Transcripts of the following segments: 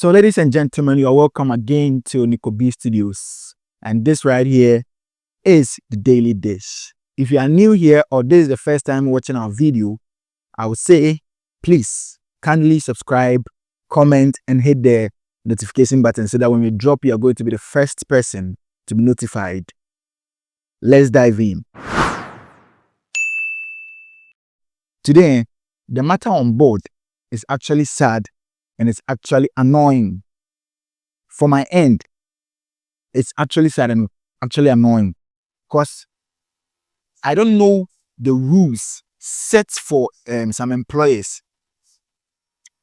So ladies and gentlemen, you are welcome again to Nico B Studios. And this right here is the Daily Dish. If you are new here or this is the first time watching our video, I would say please kindly subscribe, comment, and hit the notification button so that when we drop, you are going to be the first person to be notified. Let's dive in. Today, the matter on board is actually sad and it's actually annoying. For my end, it's actually sad and actually annoying because I don't know the rules set for some employers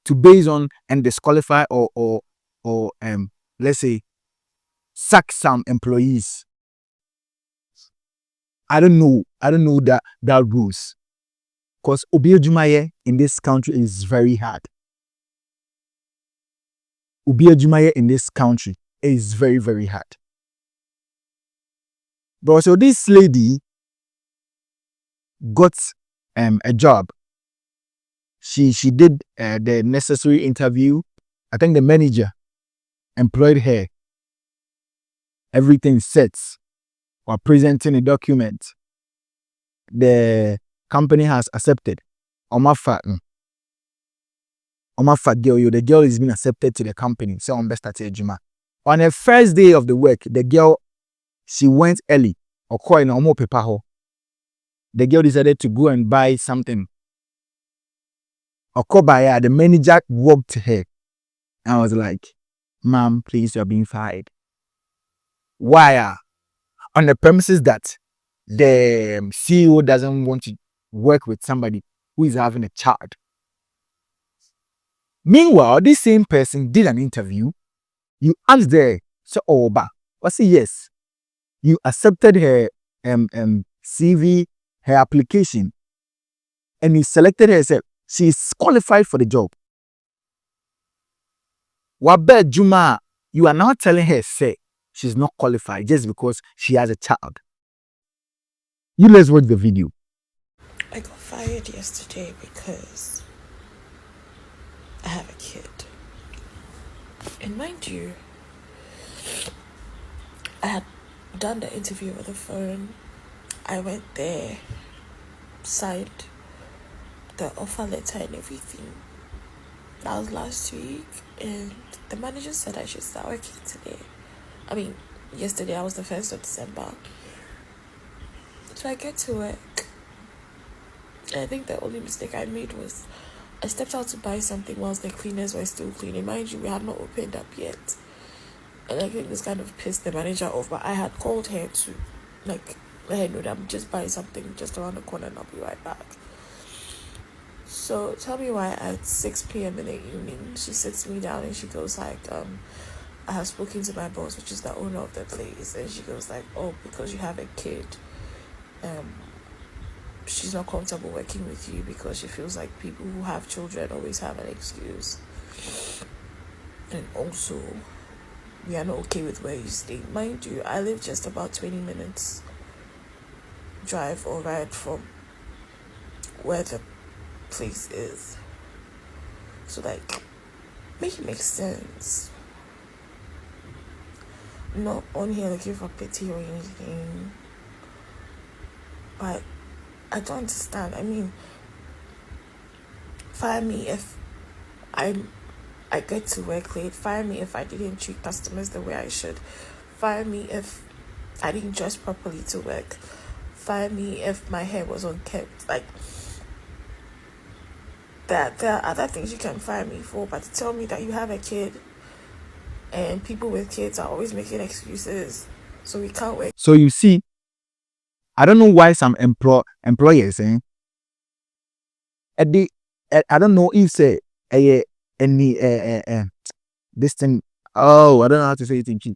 to base on and disqualify or let's say sack some employees. I don't know that rules. Because Obi Ejumaye in this country is very hard. Obi Ejumaye in this country is very, very hard. But so this lady got a job. She did the necessary interview. I think the manager employed her. Everything sets or presenting a document. The company has accepted. Omafa girl, the girl is being accepted to the company. So on best at Ejuma. On the first day of the work, the girl, she went early. The girl decided to go and buy something. The manager walked to her. I was like, ma'am, please, you're being fired. Why? On the premises that the CEO doesn't want to work with somebody who is having a child. Meanwhile, this same person did an interview. You asked her, so Oba, I say yes. You accepted her CV, her application, and you selected her. Said she is qualified for the job. Wabe Juma, you are now telling her say she's not qualified just because she has a child. You let's watch the video. I got fired yesterday because I have a kid. And mind you, I had done the interview over the phone. I went there, signed the offer letter and everything. That was last week, and the manager said I should start working today. Yesterday I was the 1st of December. So I get to work. I think the only mistake I made was I stepped out to buy something whilst the cleaners were still cleaning. Mind you, we had not opened up yet. And I think this kind of pissed the manager off, but I had called her to let her know that I'm just buying something just around the corner and I'll be right back. So tell me why at 6 p.m. in the evening she sits me down and she goes like, I have spoken to my boss, which is the owner of the place, and she goes like, oh, because you have a kid, she's not comfortable working with you because she feels like people who have children always have an excuse. And also, we are not okay with where you stay. Mind you, I live just about 20 minutes drive or ride from where the place is. So make it make sense. I'm not on here looking for pity or anything, but I don't understand. Fire me if I get to work late. Fire me if I didn't treat customers the way I should. Fire me if I didn't dress properly to work. Fire me if my hair was unkempt. There are other things you can fire me for, but to tell me that you have a kid and people with kids are always making excuses, so we can't work. So you see, I don't know why some employers I don't know if say any this thing. Oh, I don't know how to say it in Chi.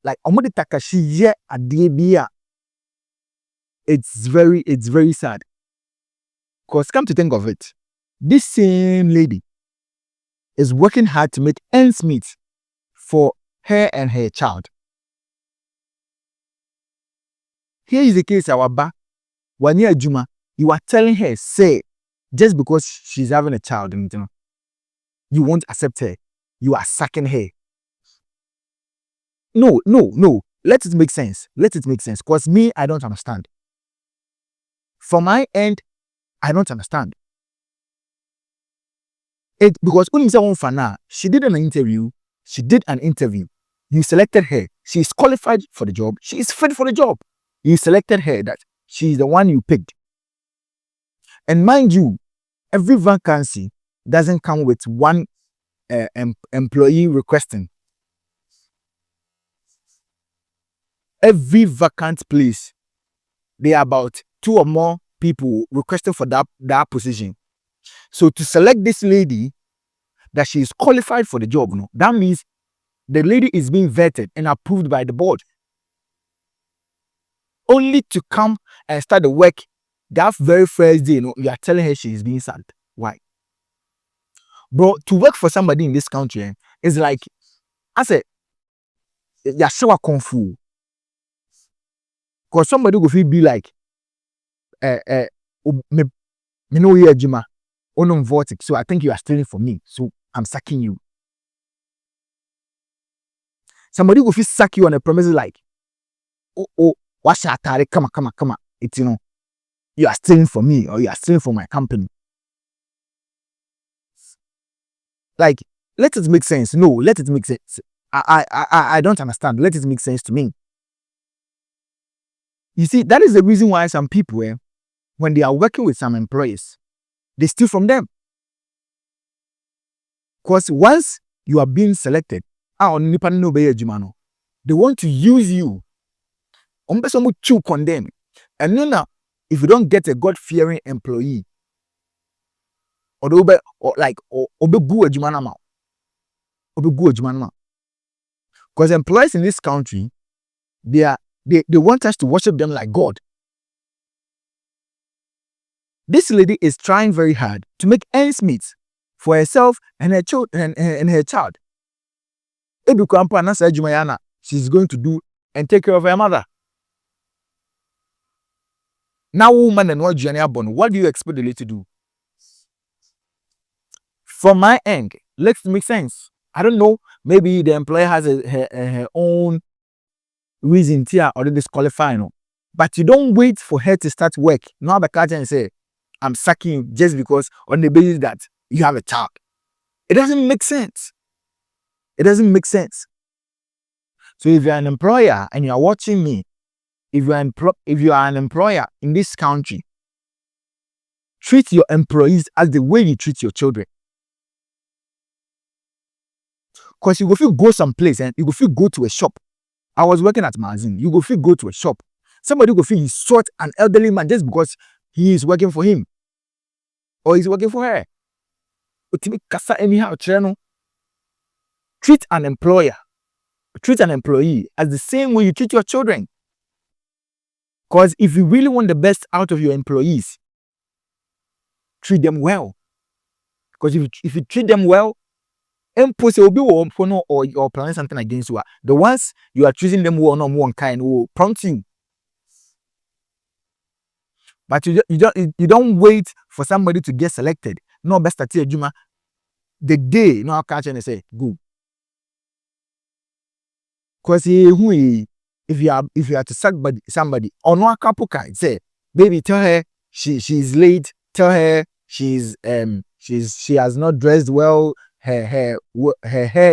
Like omode takashiye adebia. It's very sad. Because come to think of it, this same lady is working hard to make ends meet for her and her child. Here is the case, our ba. 1 year Juma, you are telling her, say, just because she's having a child, you won't accept her. you are sacking her. No. Let it make sense. Because me, I don't understand. From my end, I don't understand. It because she did an interview. You selected her. She is qualified for the job. She is fit for the job. You selected her. That she is the one you picked. And mind you, every vacancy doesn't come with one employee requesting. Every vacant place, there are about 2 or more people requesting for that position. So to select this lady, that she is qualified for the job, that means the lady is being vetted and approved by the board. Only to come and start the work that very first day, you are telling her she is being sacked. Why? Bro, to work for somebody in this country is like, I said, you're sure kung fu. Because somebody will be like, me know you're Jima, vortex. So I think you are stealing from me. So I'm sacking you. Somebody will sack you on a premises like, what's your atari? Come on. It's, you are stealing from me or you are stealing from my company. Like, let it make sense. No, let it make sense. I don't understand. Let it make sense to me. You see, that is the reason why some people, when they are working with some employees, they steal from them. Because once you are being selected, they want to use you. To condemn. And now, if you don't get a God-fearing employee, because employees in this country, they want us to worship them like God. This lady is trying very hard to make ends meet for herself and her child and her child. She's going to do and take care of her mother. Now, woman and what do you expect the lady to do? From my end, let's make sense. I don't know. Maybe the employer has her own reason here or disqualify, but you don't wait for her to start work. Now the catch and say, I'm sacking you just because on the basis that you have a child. It doesn't make sense. So if you're an employer and you're watching me, if you are an employer in this country, treat your employees as the way you treat your children. Because you go go someplace and you go to a shop. I was working at magazine. You go to a shop. Somebody go insult an elderly man just because he is working for him or he's working for her. Anyhow, treat an employee as the same way you treat your children. Because if you really want the best out of your employees, treat them well. Because if you treat them well, or planning something against you, the ones you are treating them well, no one kind will prompt you. But you don't wait for somebody to get selected. No best at Juma. The day no catch and say go. Because if you are to sack somebody or no couple say, baby, tell her she's late. Tell her she has not dressed well. Her hair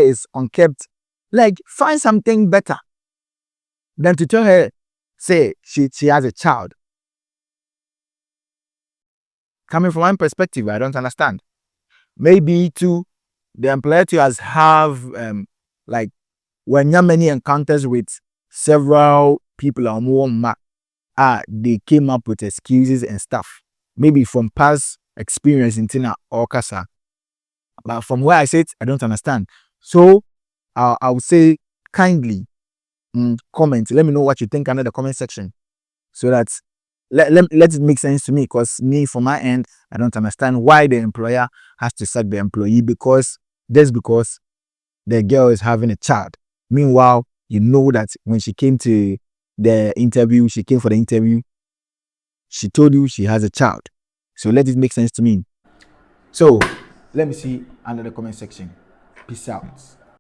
is unkept. Like, find something better than to tell her, say she has a child. Coming from my perspective, I don't understand. Maybe too, the employer too has like when you have many encounters with several people or more, they came up with excuses and stuff. Maybe from past experience in Tina or Kasa. But from where I sit, I don't understand. So I would say kindly comment. Let me know what you think under the comment section, so that let it make sense to me. Because me, from my end, I don't understand why the employer has to sack the employee because the girl is having a child. Meanwhile, you know that when she came to the interview, she told you she has a child. So let it make sense to me. So let me see under the comment section. Peace out.